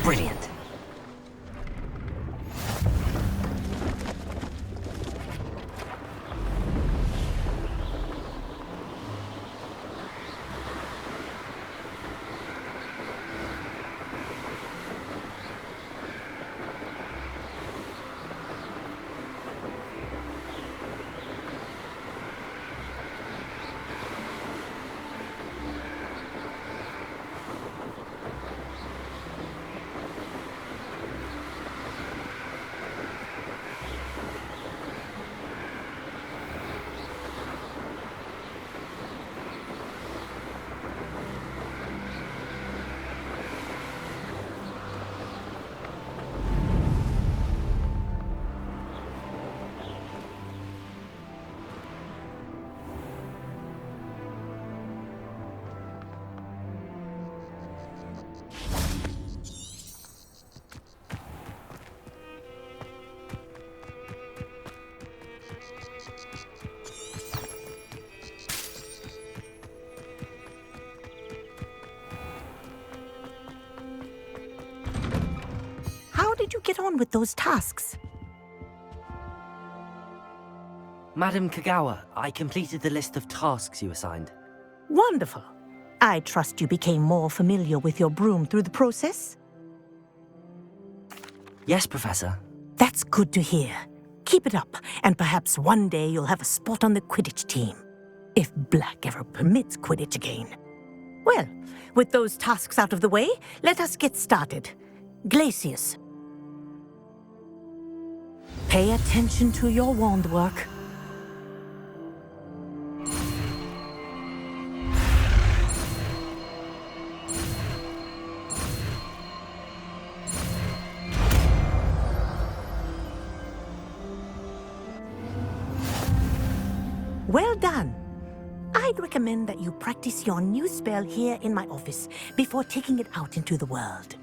Brilliant. How did you get on with those tasks? Madam Kagawa, I completed the list of tasks you assigned. Wonderful. I trust you became more familiar with your broom through the process? Yes, Professor. That's good to hear. Keep it up, and perhaps one day you'll have a spot on the Quidditch team. If Black ever permits Quidditch again. Well, with those tasks out of the way, let us get started. Glacius. Pay attention to your wand work. Well done. I'd recommend that you practice your new spell here in my office before taking it out into the world.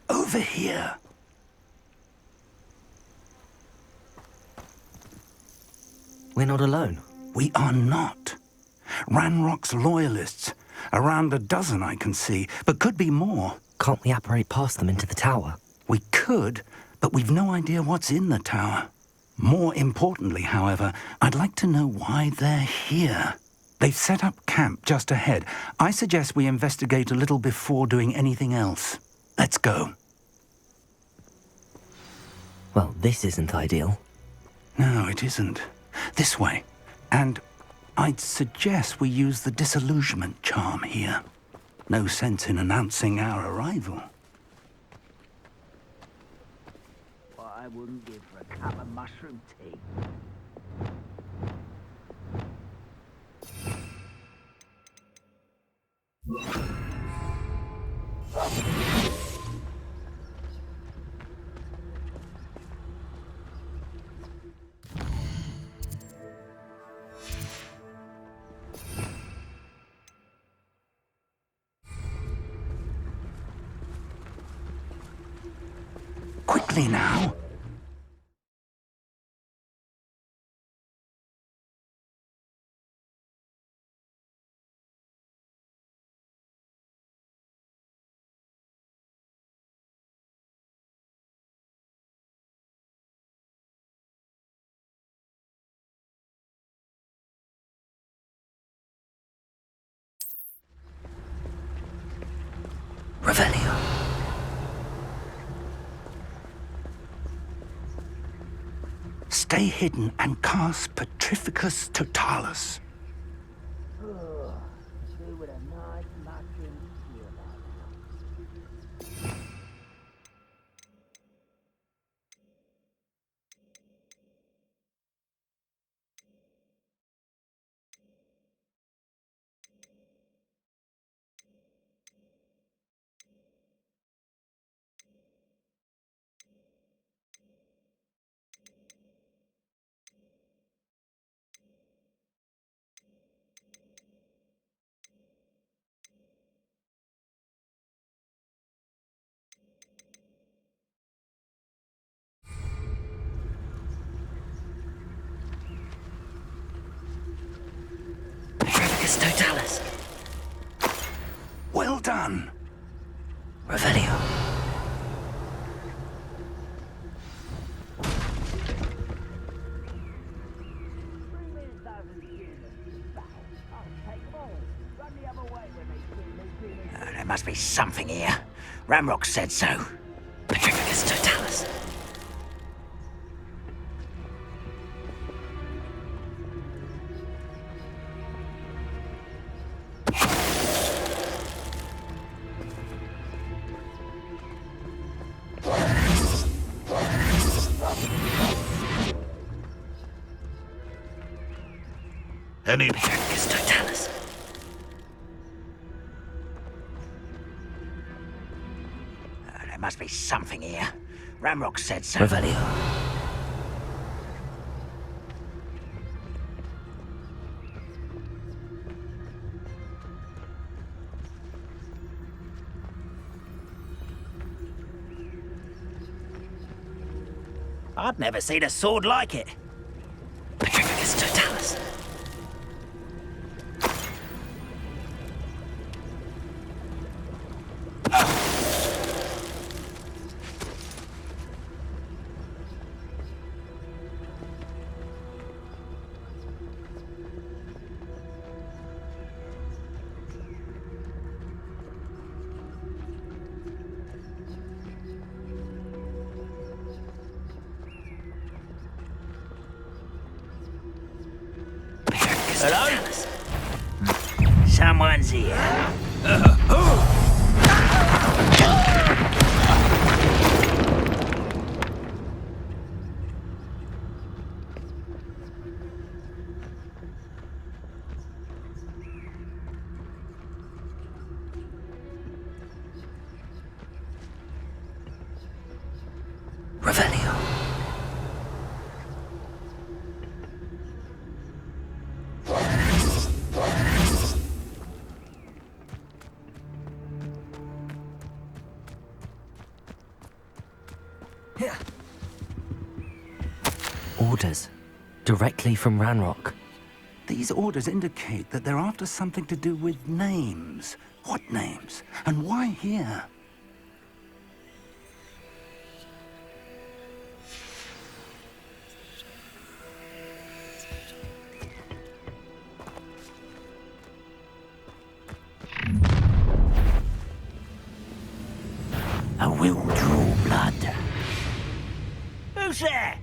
Over here. We're not alone. We are not. Ranrock's loyalists. Around a dozen I can see, but could be more. Can't we apparate past them into the tower? We could, but we've no idea what's in the tower. More importantly, however, I'd like to know why they're here. They've set up camp just ahead. I suggest we investigate a little before doing anything else. Let's go. Well, this isn't ideal. No, it isn't. This way. And I'd suggest we use the disillusionment charm here. No sense in announcing our arrival. What I wouldn't give for a cup of mushroom tea. Quickly now. Stay hidden and cast Petrificus Totalis. Two with a nice matching shield on. Petrificus Totalis. Well done. Revelio. Bring me 1,000 humans. I'll take them all. Run the other way when they see me. There must be something here. Ramrock said so. Petrificus Totalis. Petrificus Totalis. There must be something here. Ramrock said so. Revelio. I've never seen a sword like it. Petrificus Totalis. Hello? Someone's here. Revelio. Orders. Directly from Ranrock. These orders indicate that they're after something to do with names. What names? And why here? I will draw blood. Who's there?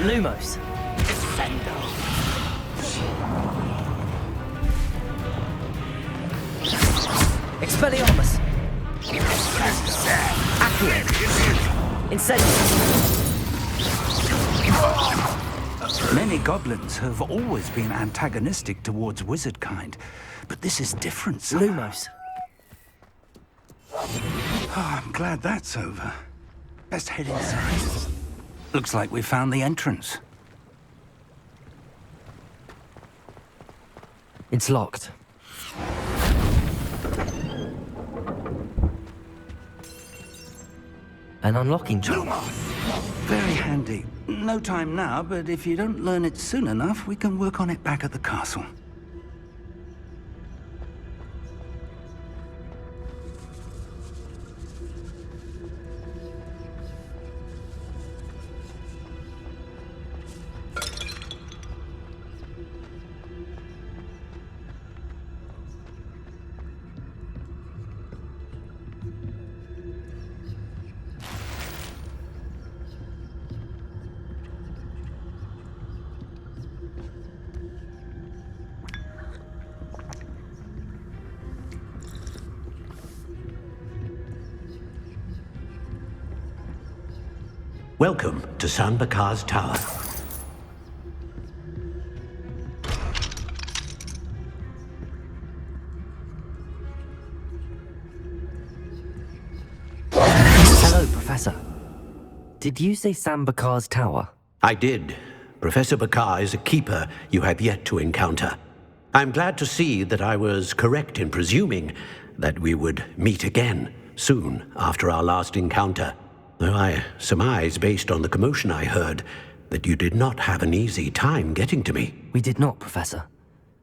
Lumos. Expelliarmus. Accio. Incendium. Many goblins have always been antagonistic towards wizard kind, but this is different, sir. Lumos. Oh, I'm glad that's over. Best head inside. Looks like we found the entrance. It's locked. An unlocking job. Very handy. No time now, but if you don't learn it soon enough, we can work on it back at the castle. Welcome to San Bakar's Tower. Hello, Professor. Did you say Sam Bakar's tower? I did. Professor Bakar is a keeper you have yet to encounter. I'm glad to see that I was correct in presuming that we would meet again soon after our last encounter. Though I surmise, based on the commotion I heard, that you did not have an easy time getting to me. We did not, Professor.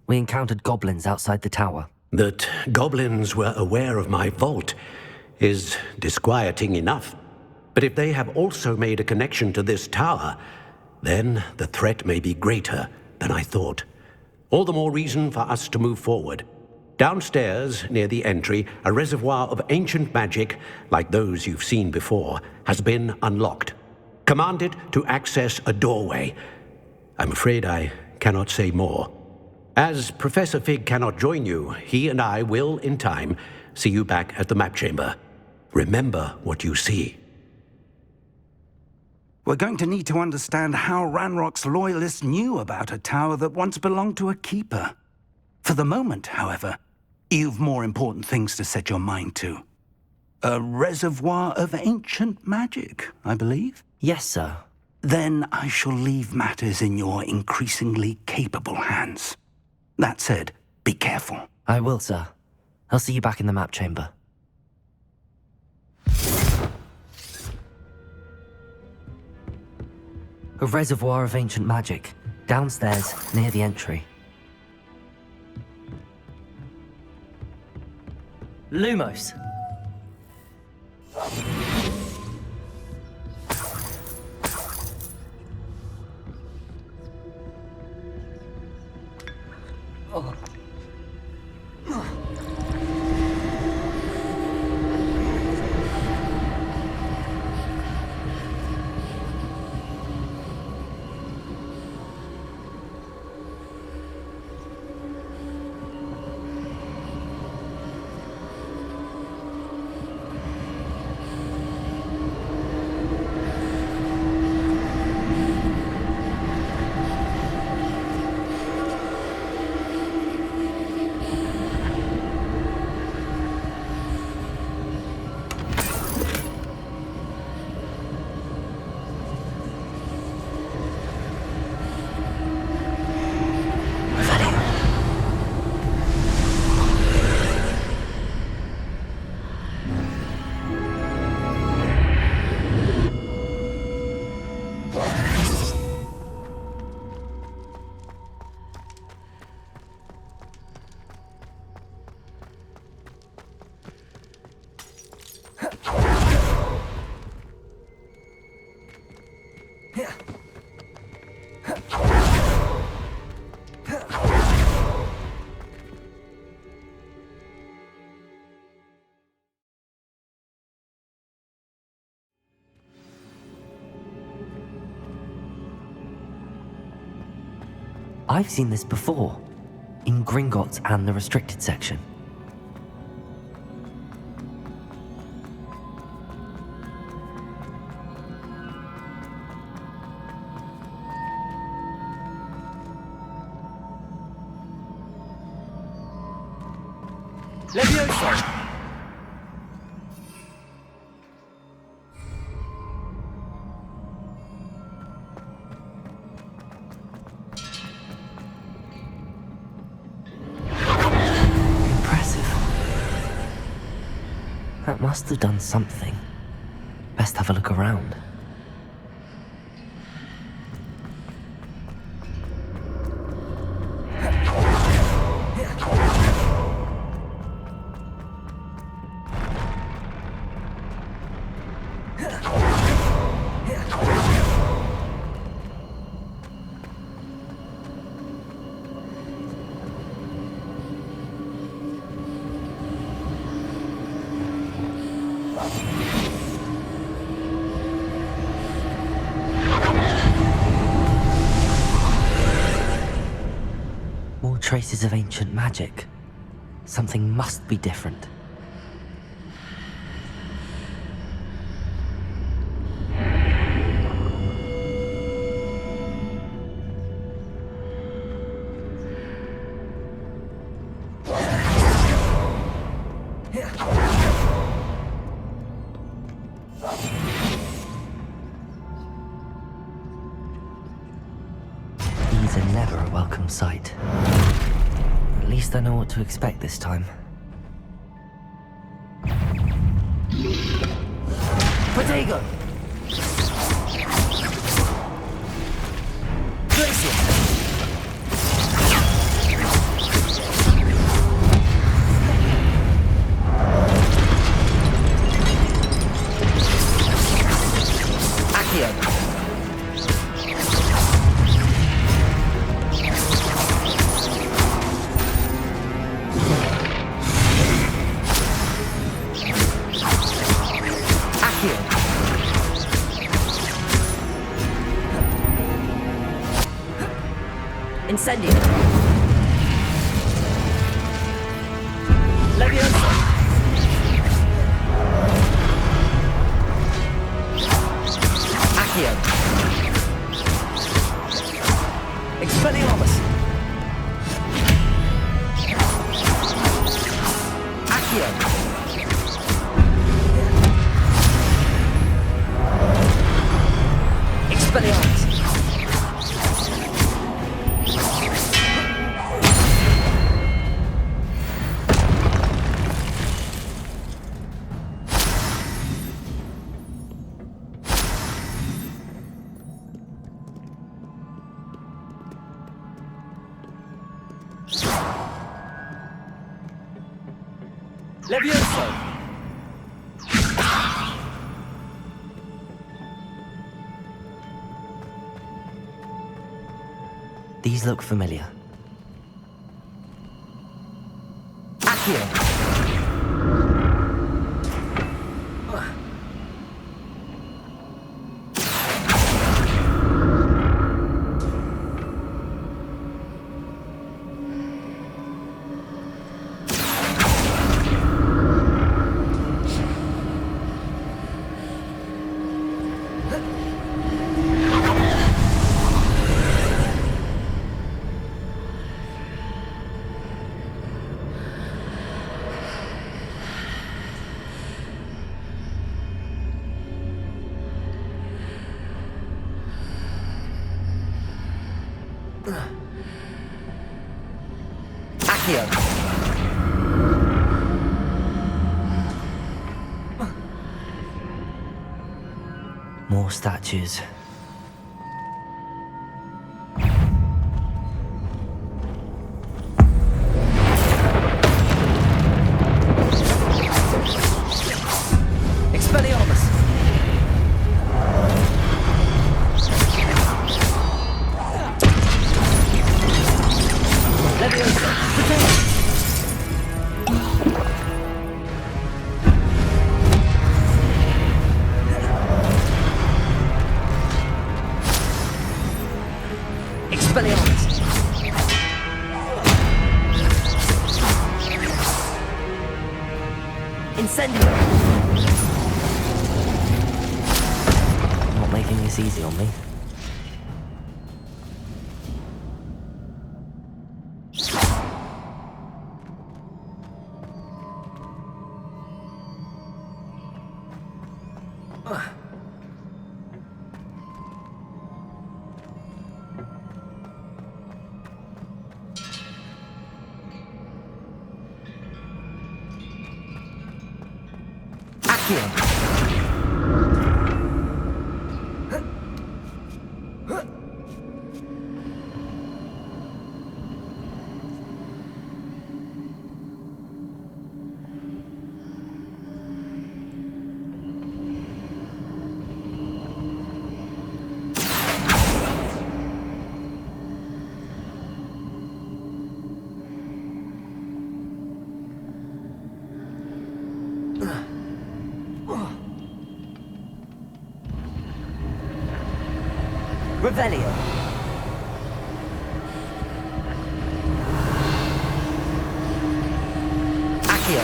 We encountered goblins outside the tower. That goblins were aware of my vault is disquieting enough. But if they have also made a connection to this tower, then the threat may be greater than I thought. All the more reason for us to move forward. Downstairs, near the entry, a reservoir of ancient magic, like those you've seen before, has been unlocked. Commanded to access a doorway. I'm afraid I cannot say more. As Professor Fig cannot join you, he and I will, in time, see you back at the map chamber. Remember what you see. We're going to need to understand how Ranrock's loyalists knew about a tower that once belonged to a keeper. For the moment, however, you've more important things to set your mind to. A reservoir of ancient magic, I believe? Yes, sir. Then I shall leave matters in your increasingly capable hands. That said, be careful. I will, sir. I'll see you back in the map chamber. A reservoir of ancient magic, downstairs near the entry. Lumos! I've seen this before, in Gringotts and the restricted section. Levioso! That must have done something. Best have a look around. More traces of ancient magic. Something must be different. These are never a welcome sight. At least I know what to expect this time. Potato! Glacier! Accio! Incendio. Leviosa! Accio! Expelliarmus! Accio! Expelliarmus! Levioso! These look familiar. Accio! Accio! More statues. Expelliarmus! Leviosa! Potato! Expelliarmus! Incendio! Not making this easy on me. Accio! Revelio! Accio!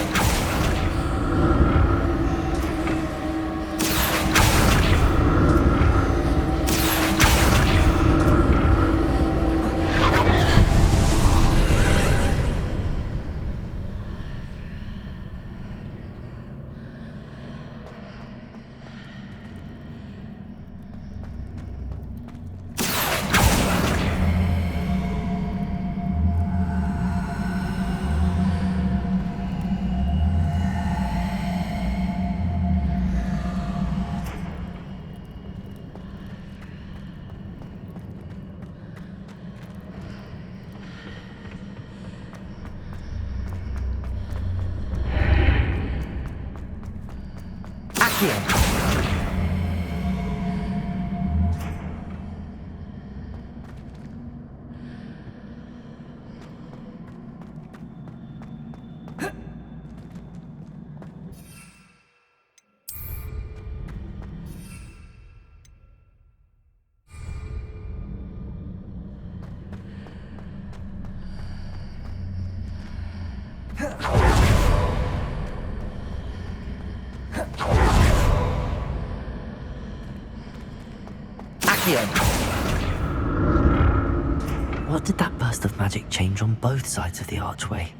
What did that burst of magic change on both sides of the archway?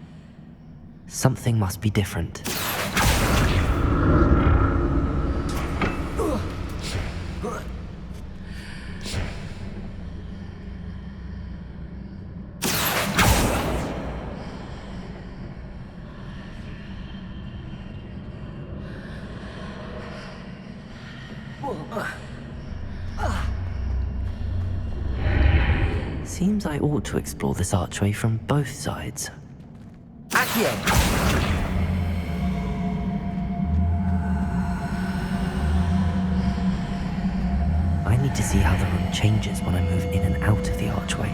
Something must be different. Seems I ought to explore this archway from both sides. I need to see how the room changes when I move in and out of the archway.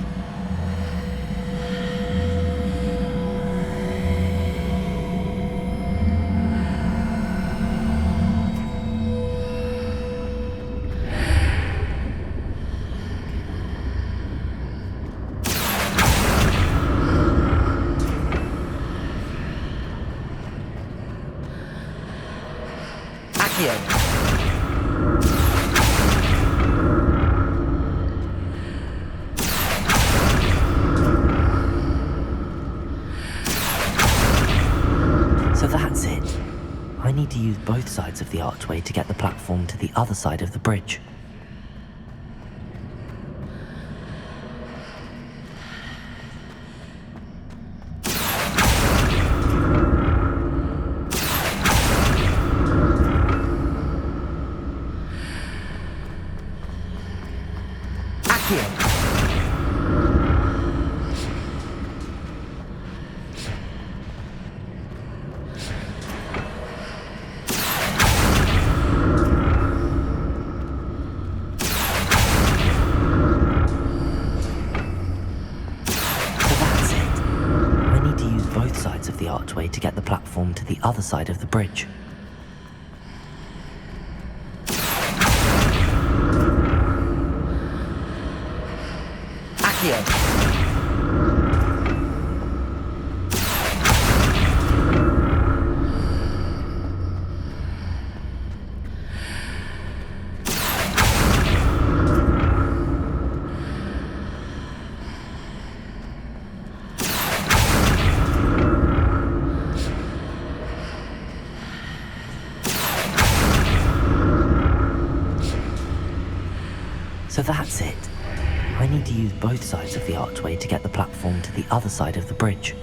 So that's it. I need to use both sides of the archway to get the platform to the other side of the bridge. Of the archway to get the platform to the other side of the bridge. So that's it. I need to use both sides of the archway to get the platform to the other side of the bridge.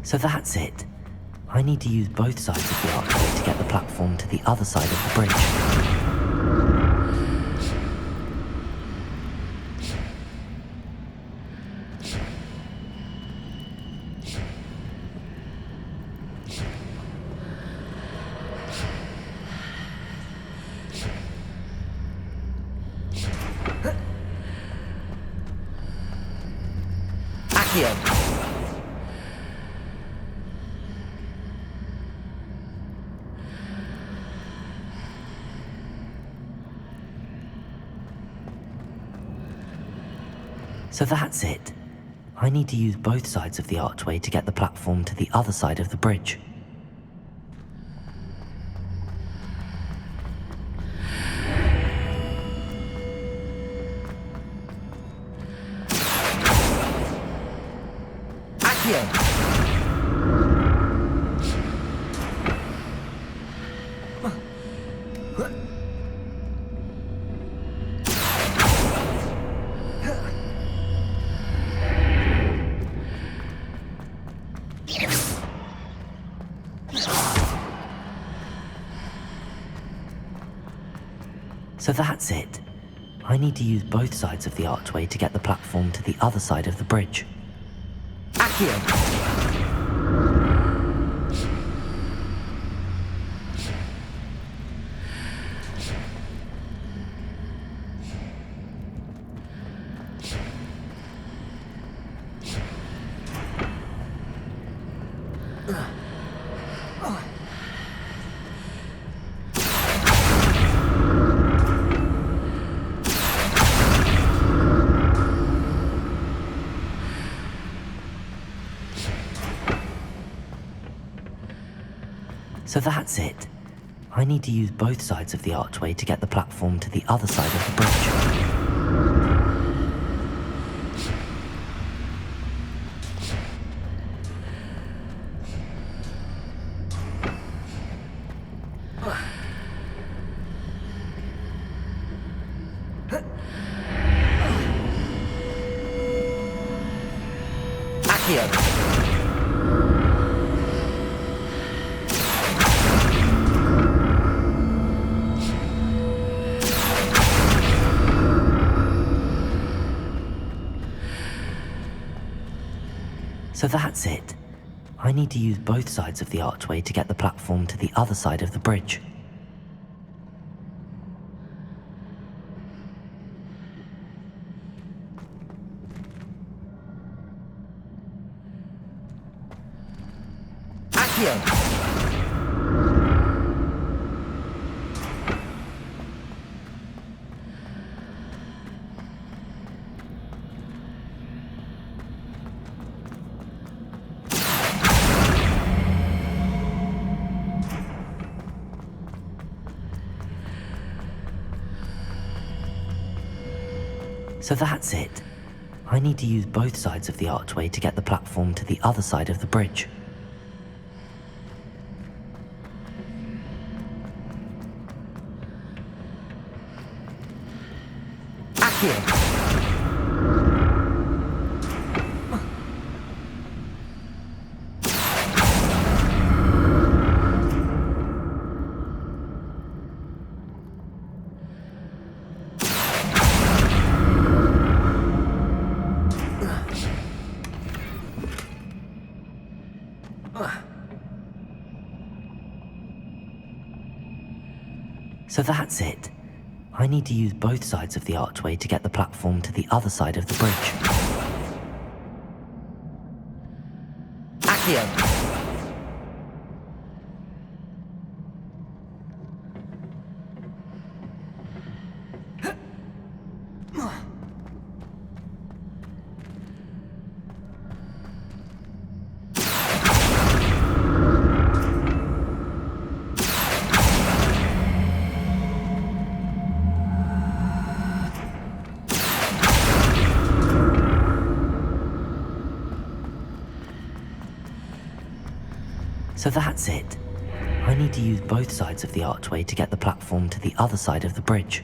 So that's it. I need to use both sides of the archway to get the platform to the other side of the bridge. So that's it. I need to use both sides of the archway to get the platform to the other side of the bridge. So that's it. I need to use both sides of the archway to get the platform to the other side of the bridge. Accio! So that's it. I need to use both sides of the archway to get the platform to the other side of the bridge. Accio! So that's it. I need to use both sides of the archway to get the platform to the other side of the bridge. Accio! So that's it. I need to use both sides of the archway to get the platform to the other side of the bridge. Accio! So that's it. I need to use both sides of the archway to get the platform to the other side of the bridge. Accio! So that's it. I need to use both sides of the archway to get the platform to the other side of the bridge.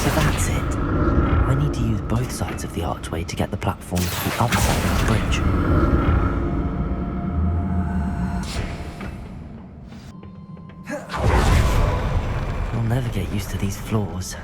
So that's it. I need to use both sides of the archway to get the platform to the other side of the bridge. I'll never get used to these floors.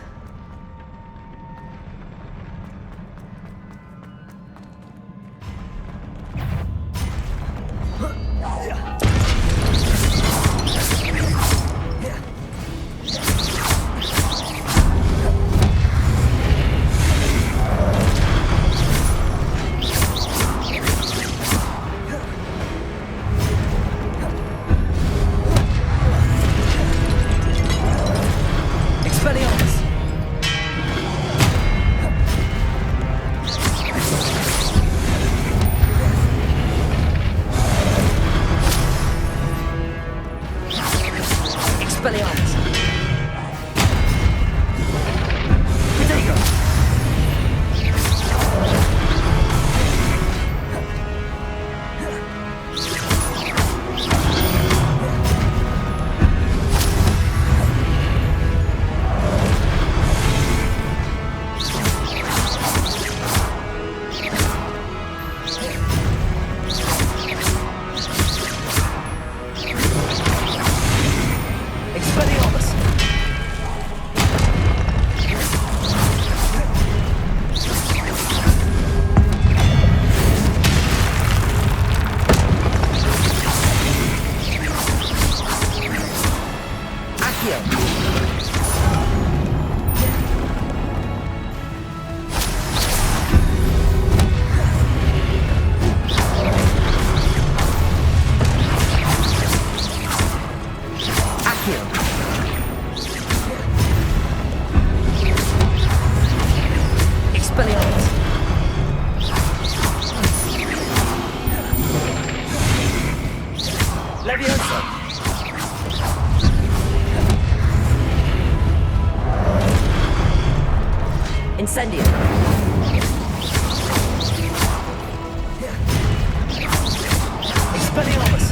Leviosa! Incendio! Expelliarmus!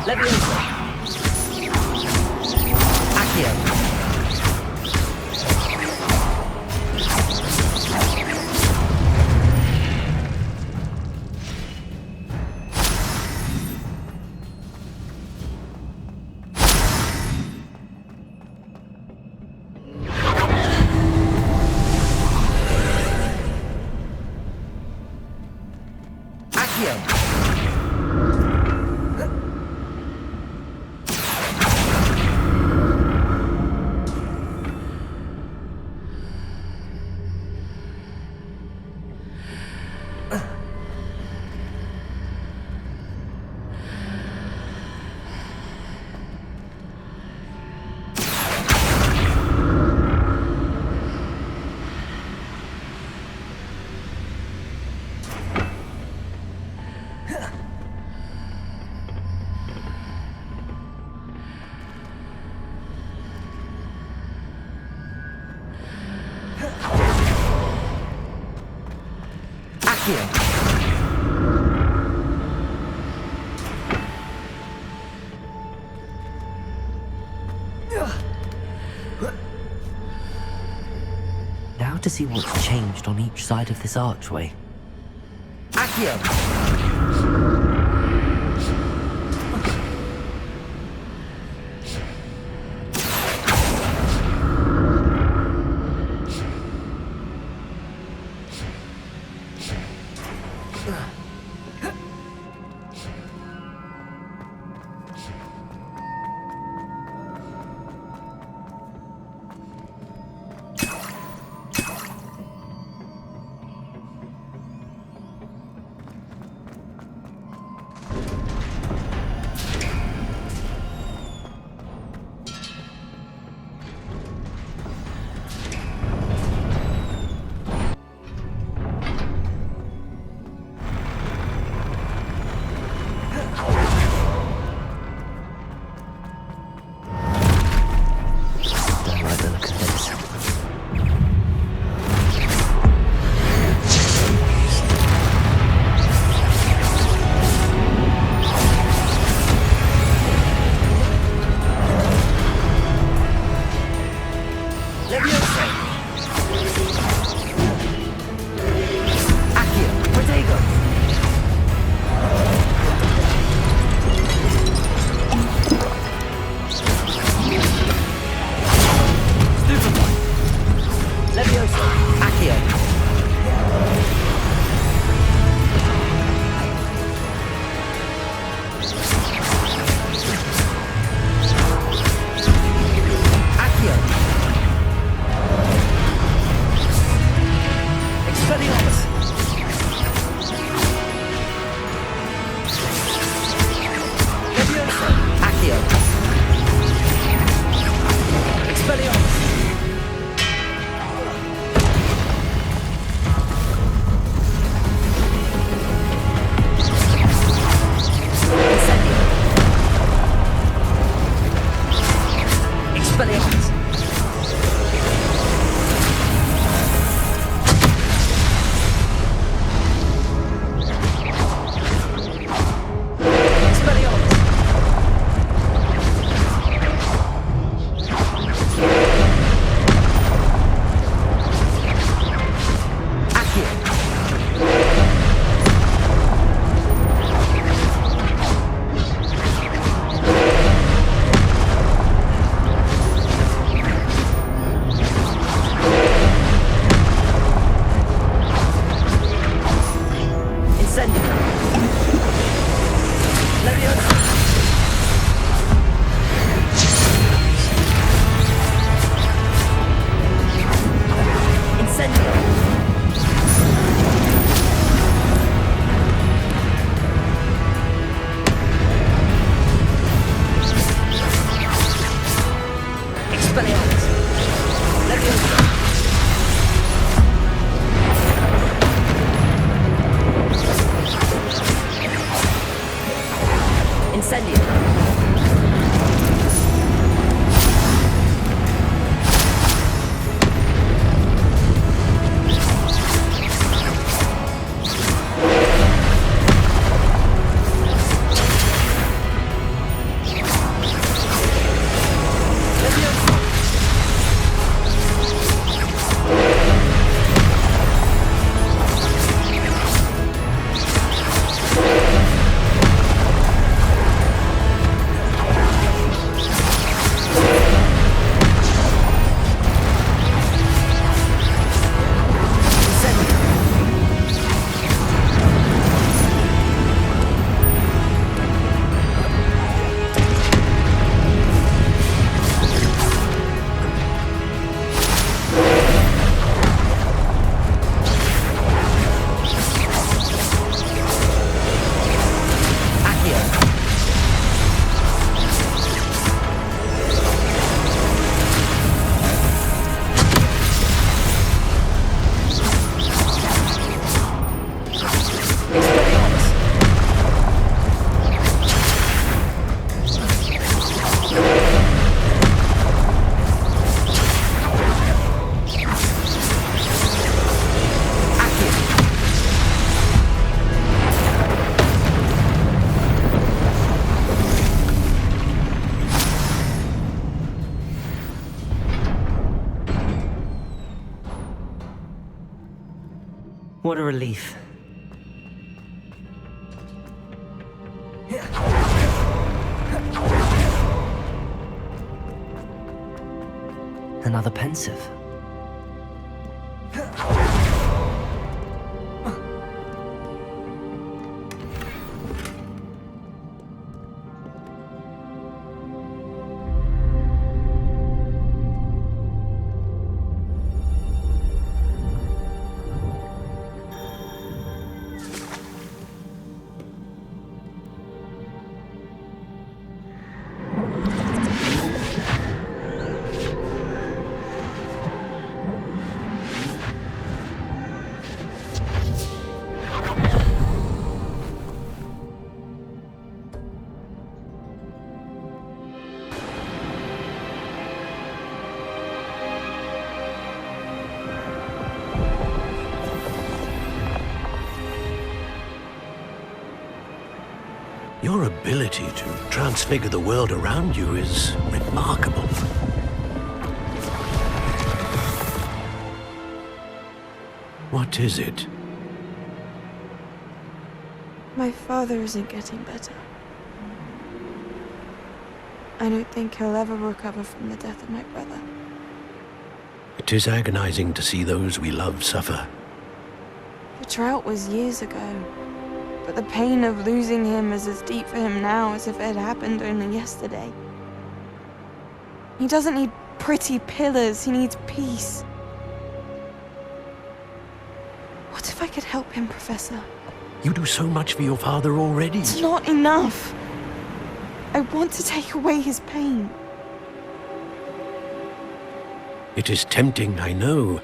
Leviosa! Accio! Now to see what's changed on each side of this archway. Accio! Incendio. What a relief. Another pensive. Your ability to transfigure the world around you is remarkable. What is it? My father isn't getting better. I don't think he'll ever recover from the death of my brother. It is agonizing to see those we love suffer. The drought was years ago, but the pain of losing him is as deep for him now as if it had happened only yesterday. He doesn't need pretty pillars, he needs peace. What if I could help him, Professor? You do so much for your father already. It's not enough. I want to take away his pain. It is tempting, I know,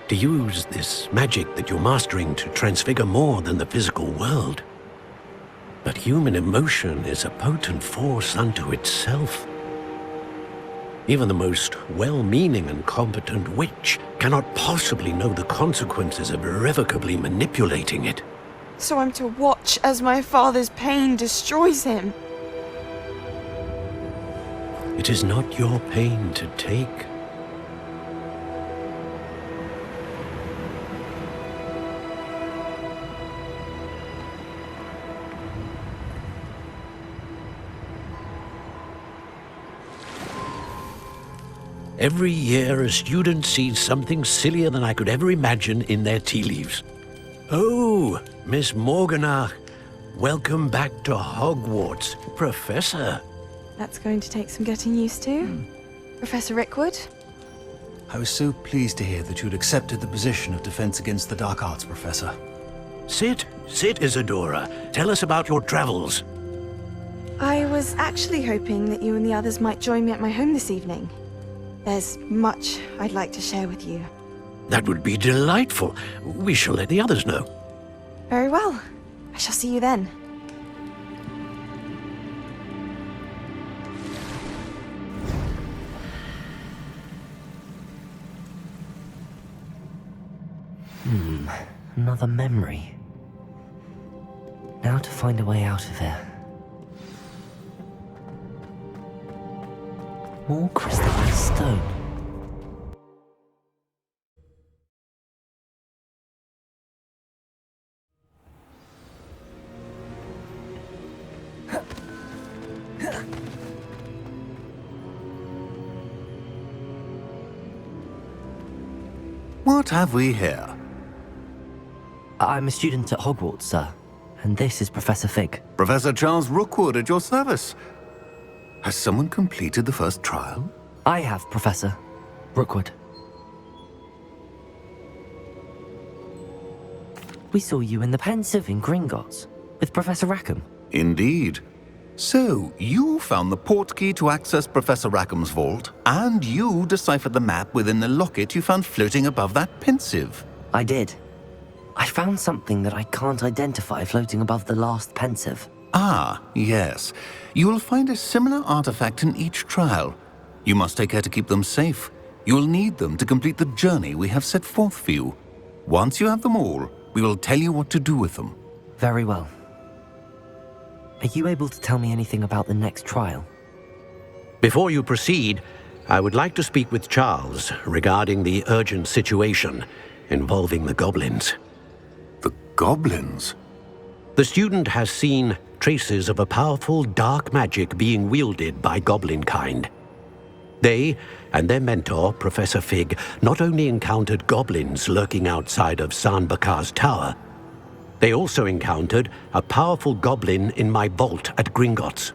to use this magic that you're mastering to transfigure more than the physical world. But human emotion is a potent force unto itself. Even the most well-meaning and competent witch cannot possibly know the consequences of irrevocably manipulating it. So I'm to watch as my father's pain destroys him. It is not your pain to take. Every year, a student sees something sillier than I could ever imagine in their tea leaves. Oh, Miss Morganach, welcome back to Hogwarts, Professor. That's going to take some getting used to. Professor Rickwood? I was so pleased to hear that you'd accepted the position of Defense Against the Dark Arts, Professor. Sit, Isadora. Tell us about your travels. I was actually hoping that you and the others might join me at my home this evening. There's much I'd like to share with you. That would be delightful. We shall let the others know. Very well. I shall see you then. Another memory. Now to find a way out of here. More crystallized stone. What have we here? I'm a student at Hogwarts, sir. And this is Professor Fig. Professor Charles Rookwood at your service. Has someone completed the first trial? I have, Professor Rookwood. We saw you in the Pensive in Gringotts with Professor Rackham. Indeed. So, you found the portkey to access Professor Rackham's vault, and you deciphered the map within the locket you found floating above that Pensive. I did. I found something that I can't identify floating above the last Pensive. Ah, yes. You will find a similar artifact in each trial. You must take care to keep them safe. You will need them to complete the journey we have set forth for you. Once you have them all, we will tell you what to do with them. Very well. Are you able to tell me anything about the next trial? Before you proceed, I would like to speak with Charles regarding the urgent situation involving the goblins. The goblins? The student has seen traces of a powerful dark magic being wielded by goblin kind. They and their mentor, Professor Fig, not only encountered goblins lurking outside of Sanbakar's tower, they also encountered a powerful goblin in my vault at Gringotts.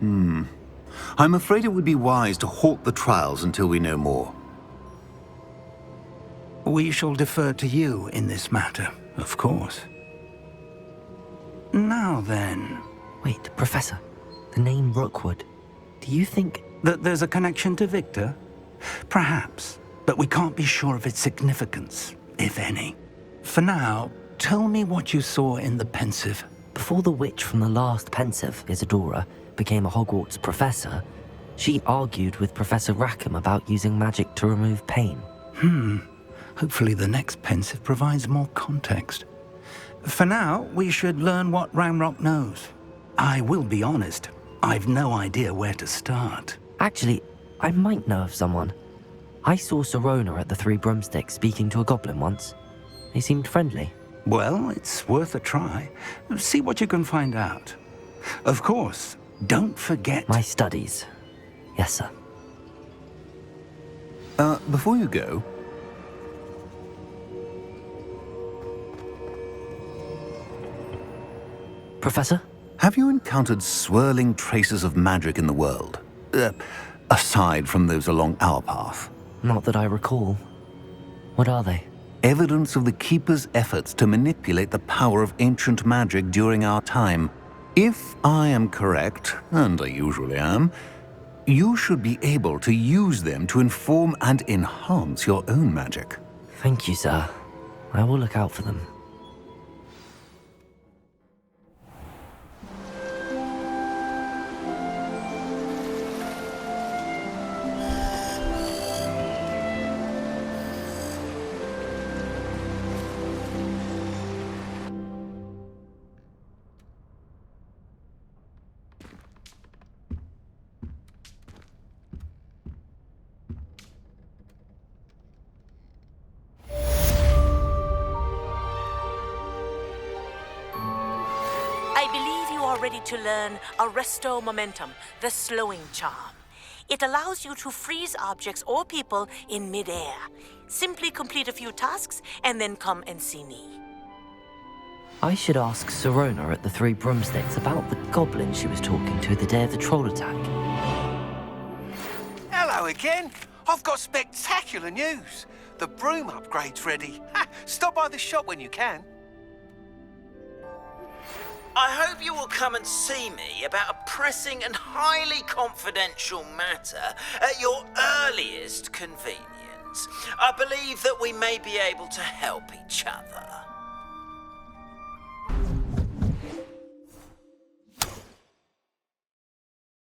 I'm afraid it would be wise to halt the trials until we know more. We shall defer to you in this matter, of course. Now then, Wait, Professor. The name Rookwood. Do you think... that there's a connection to Victor? Perhaps, but we can't be sure of its significance, if any. For now, tell me what you saw in the Pensive. Before the witch from the last Pensive, Isadora, became a Hogwarts professor, she argued with Professor Rackham about using magic to remove pain. Hopefully the next Pensive provides more context. For now, we should learn what Ramrock knows. I will be honest, I've no idea where to start. Actually, I might know of someone. I saw Sirona at the Three Broomsticks speaking to a goblin once. They seemed friendly. Well, it's worth a try. See what you can find out. Of course, don't forget... My studies. Yes, sir. Before you go, Professor? have you encountered swirling traces of magic in the world? Aside from those along our path. Not that I recall. What are they? Evidence of the Keeper's efforts to manipulate the power of ancient magic during our time. If I am correct, and I usually am, you should be able to use them to inform and enhance your own magic. Thank you, sir. I will look out for them. I believe you are ready to learn Arresto Momentum, the slowing charm. It allows you to freeze objects or people in midair. Simply complete a few tasks and then come and see me. I should ask Sirona at the Three Broomsticks about the goblin she was talking to the day of the troll attack. Hello again. I've got spectacular news. The broom upgrade's ready. Ha! Stop by the shop when you can. I hope you will come and see me about a pressing and highly confidential matter at your earliest convenience. I believe that we may be able to help each other.